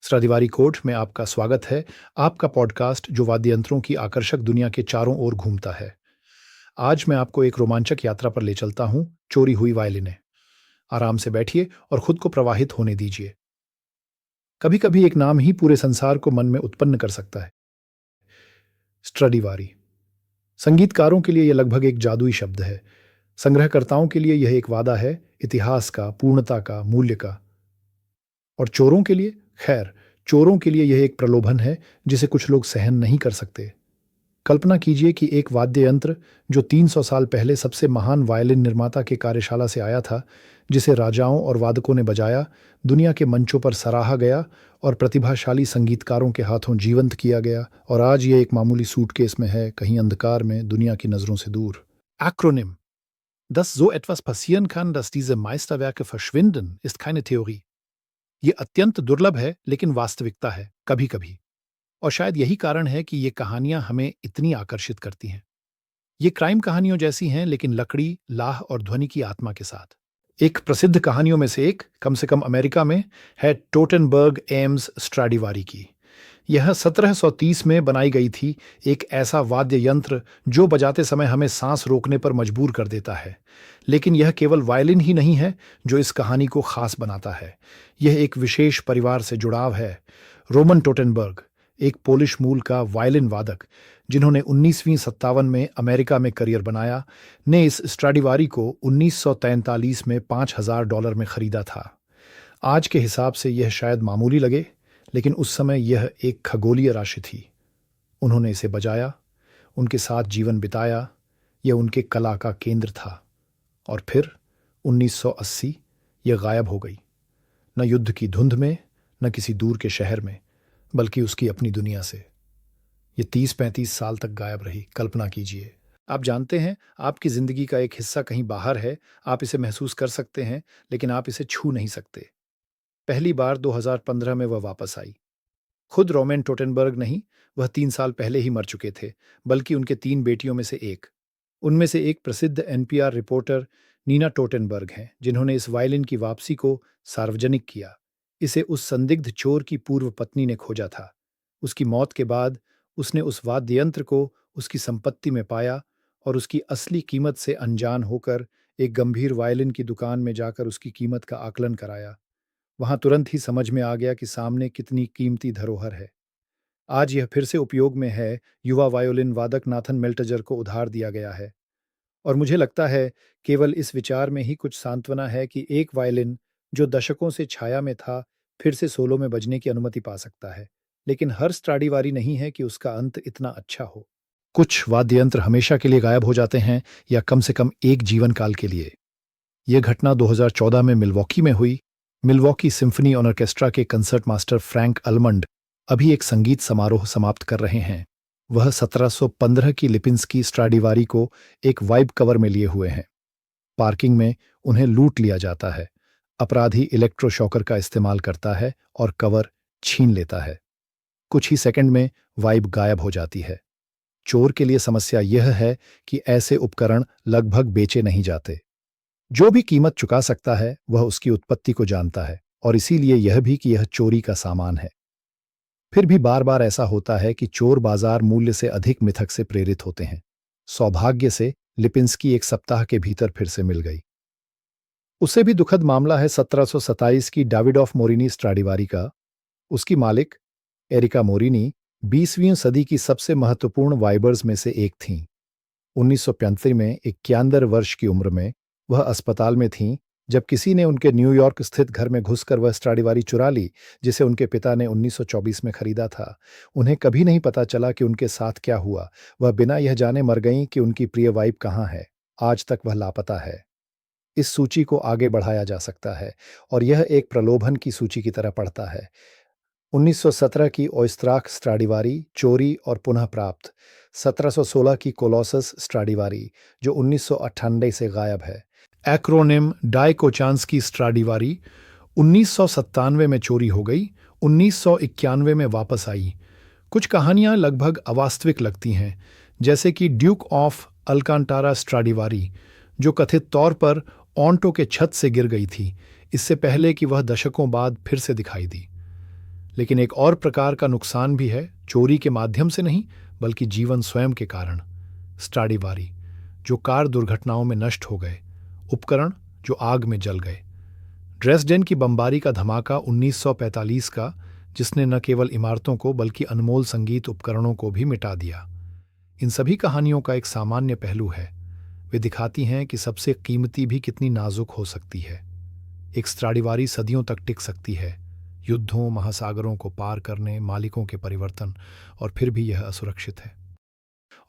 स्ट्रादिवारी court में आपका स्वागत है। आपका पॉडकास्ट जो वाद्य यंत्रों की आकर्षक दुनिया के चारों ओर घूमता है। आज मैं आपको एक रोमांचक यात्रा पर ले चलता हूं, चोरी हुई वायलिनें। आराम से बैठिए और खुद को प्रवाहित होने दीजिए। कभी कभी एक नाम ही पूरे संसार को मन में उत्पन्न कर सकता है। स्ट्रादिवारी। संगीतकारों के लिए यह लगभग एक जादुई शब्द है। संग्रहकर्ताओं के लिए यह एक वादा है, इतिहास का, पूर्णता का, मूल्य का। और चोरों के लिए, खैर, चोरों के लिए यह एक प्रलोभन है जिसे कुछ लोग सहन नहीं कर सकते। कल्पना कीजिए कि एक वाद्य यंत्र जो 300 साल पहले सबसे महान वायलिन निर्माता के कार्यशाला से आया था, जिसे राजाओं और वादकों ने बजाया, दुनिया के मंचों पर सराहा गया और प्रतिभाशाली संगीतकारों के हाथों जीवंत किया गया, और आज ये एक मामूली सूटकेस में है, कहीं अंधकार में, दुनिया की नजरों से दूर। Akronym. Dass so etwas passieren kann, dass diese Meisterwerke verschwinden, ist keine Theorie. ये अत्यंत दुर्लभ है, लेकिन वास्तविकता है, कभी कभी। और शायद यही कारण है कि ये कहानियां हमें इतनी आकर्षित करती हैं। ये क्राइम कहानियों जैसी हैं, लेकिन लकड़ी, लाह और ध्वनि की आत्मा के साथ। एक प्रसिद्ध कहानियों में से एक, कम से कम अमेरिका में, है टोटेनबर्ग एम्स स्ट्राडिवारी की। यह 1730 में बनाई गई थी, एक ऐसा वाद्य यंत्र जो बजाते समय हमें सांस रोकने पर मजबूर कर देता है। लेकिन यह केवल वायलिन ही नहीं है जो इस कहानी को खास बनाता है। यह एक विशेष परिवार से जुड़ाव है। रोमन टोटेनबर्ग, एक पोलिश मूल का वायलिन वादक जिन्होंने 19वीं सत्तावन में अमेरिका में करियर बनाया, ने इस स्ट्राडिवारी को 1943 में $5000 में खरीदा था। आज के हिसाब से यह शायद मामूली लगे, लेकिन उस समय यह एक खगोलीय राशि थी। उन्होंने इसे बजाया, उनके साथ जीवन बिताया, यह उनके कला का केंद्र था। और फिर 1980 यह गायब हो गई, न युद्ध की धुंध में, न किसी दूर के शहर में, बल्कि उसकी अपनी दुनिया से। ये 30-35 साल तक गायब रही। कल्पना कीजिए। आप जानते हैं, आपकी जिंदगी का एक हिस्सा कहीं बाहर है, आप इसे महसूस कर सकते हैं, लेकिन आप इसे छू नहीं सकते। पहली बार 2015 में वह वापस आई। खुद रोमेन टोटेनबर्ग नहीं, वह 3 साल पहले ही मर चुके थे, बल्कि उनके 3 बेटियों में से एक। उनमें से एक प्रसिद्ध एनपीआर रिपोर्टर नीना टोटेनबर्ग हैं, जिन्होंने इस वायलिन की वापसी को सार्वजनिक किया। इसे उस संदिग्ध चोर की पूर्व पत्नी ने खोजा था। उसकी मौत के बाद उसने उस वाद्य यंत्र को उसकी संपत्ति में पाया और उसकी असली कीमत से अनजान होकर एक गंभीर वायलिन की दुकान में जाकर उसकी कीमत का आकलन कराया। वहां तुरंत ही समझ में आ गया कि सामने कितनी कीमती धरोहर है। आज यह फिर से उपयोग में है। युवा वायोलिन वादक नाथन मेल्टजर को उधार दिया गया है। और मुझे लगता है केवल इस विचार में ही कुछ सांत्वना है कि एक वायलिन जो दशकों से छाया में था, फिर से सोलो में बजने की अनुमति पा सकता है। लेकिन हर स्ट्राडिवारी नहीं है कि उसका अंत इतना अच्छा हो। कुछ वाद्य यंत्र हमेशा के लिए गायब हो जाते हैं, या कम से कम एक जीवन काल के लिए। यह घटना 2014 में मिल्वॉकी में हुई। मिल्वॉकी सिम्फनी ऑर्केस्ट्रा के कंसर्ट मास्टर फ्रैंक अल्मंड अभी एक संगीत समारोह समाप्त कर रहे हैं। वह 1715 की लिपिंस्की स्ट्राडिवारी को एक वाइब कवर में लिए हुए हैं। पार्किंग में उन्हें लूट लिया जाता है। अपराधी इलेक्ट्रोशॉकर का इस्तेमाल करता है और कवर छीन लेता है। कुछ ही सेकंड में वाइब गायब हो जाती है। चोर के लिए समस्या यह है कि ऐसे उपकरण लगभग बेचे नहीं जाते। जो भी कीमत चुका सकता है वह उसकी उत्पत्ति को जानता है, और इसीलिए यह भी कि यह चोरी का सामान है। फिर भी बार बार ऐसा होता है कि चोर बाजार मूल्य से अधिक मिथक से प्रेरित होते हैं। सौभाग्य से लिपिंस्की एक सप्ताह के भीतर फिर से मिल गई। उससे भी दुखद मामला है 1727 की डाविडॉफ मोरिनी स्ट्राडिवारी का। उसकी मालिक एरिका मोरिनी 20वीं सदी की सबसे महत्वपूर्ण वाइबर्स में से एक थीं। 1935 में 91 वर्ष की उम्र में वह अस्पताल में थीं जब किसी ने उनके न्यूयॉर्क स्थित घर में घुसकर वह स्ट्राडिवारी चुरा ली, जिसे उनके पिता ने 1924 में खरीदा था। उन्हें कभी नहीं पता चला कि उनके साथ क्या हुआ। वह बिना यह जाने मर गईं कि उनकी प्रिय वाइफ कहाँ है। आज तक वह लापता है। इस सूची को आगे बढ़ाया जा सकता है, और यह एक प्रलोभन की सूची की तरह पड़ता है। 1917 की ओइस्त्राख स्ट्राडिवारी चोरी और पुनः प्राप्त। 1716 की कोलोसस स्ट्राडिवारी जो 1998 से गायब है। एक्रोनिम डायकोचांस्की स्ट्राडिवारी 1997 में चोरी हो गई, 1991 में वापस आई। कुछ कहानियां लगभग अवास्तविक लगती हैं, जैसे कि ड्यूक ऑफ अल्कांटारा स्ट्राडिवारी, जो कथित तौर पर ऑन्टो के छत से गिर गई थी, इससे पहले कि वह दशकों बाद फिर से दिखाई दी। लेकिन एक और प्रकार का नुकसान भी है, चोरी के माध्यम से नहीं बल्कि जीवन स्वयं के कारण। स्ट्राडिवारी, जो कार दुर्घटनाओं में नष्ट हो गए, उपकरण जो आग में जल गए, ड्रेसडेन की बमबारी का धमाका 1945 का, जिसने न केवल इमारतों को बल्कि अनमोल संगीत उपकरणों को भी मिटा दिया। इन सभी कहानियों का एक सामान्य पहलू है, वे दिखाती हैं कि सबसे कीमती भी कितनी नाजुक हो सकती है। एक स्ट्राडिवारी सदियों तक टिक सकती है, युद्धों, महासागरों को पार करने, मालिकों के परिवर्तन, और फिर भी यह असुरक्षित है।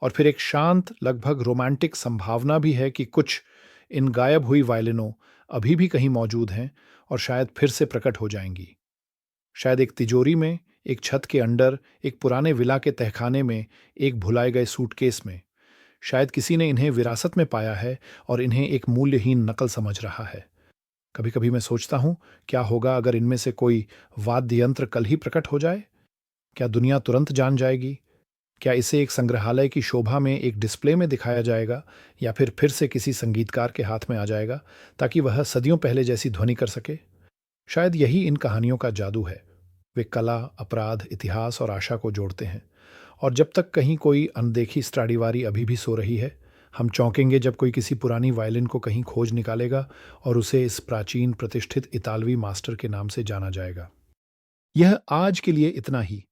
और फिर एक शांत, लगभग रोमांटिक संभावना भी है कि कुछ इन गायब हुई वायलिनों अभी भी कहीं मौजूद हैं और शायद फिर से प्रकट हो जाएंगी। शायद एक तिजोरी में, एक छत के अंडर, एक पुराने विला के तहखाने में, एक भुलाए गए सूटकेस में। शायद किसी ने इन्हें विरासत में पाया है और इन्हें एक मूल्यहीन नकल समझ रहा है। कभी कभी मैं सोचता हूं, क्या होगा अगर इनमें से कोई वाद्य यंत्र कल ही प्रकट हो जाए? क्या दुनिया तुरंत जान जाएगी? क्या इसे एक संग्रहालय की शोभा में, एक डिस्प्ले में दिखाया जाएगा, या फिर से किसी संगीतकार के हाथ में आ जाएगा ताकि वह सदियों पहले जैसी ध्वनि कर सके? शायद यही इन कहानियों का जादू है। वे कला, अपराध, इतिहास और आशा को जोड़ते हैं। और जब तक कहीं कोई अनदेखी स्ट्राडिवारी अभी भी सो रही है, हम चौंकेंगे जब कोई किसी पुरानी वायलिन को कहीं खोज निकालेगा और उसे इस प्राचीन प्रतिष्ठित इतालवी मास्टर के नाम से जाना जाएगा। यह आज के लिए इतना ही।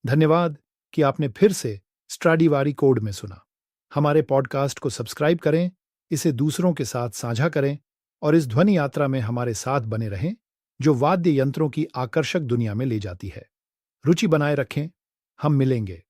धन्यवाद कि आपने फिर से स्ट्राडिवारी कोड में सुना। हमारे पॉडकास्ट को सब्सक्राइब करें, इसे दूसरों के साथ साझा करें और इस ध्वनि यात्रा में हमारे साथ बने रहें, जो वाद्य यंत्रों की आकर्षक दुनिया में ले जाती है। रुचि बनाए रखें, हम मिलेंगे।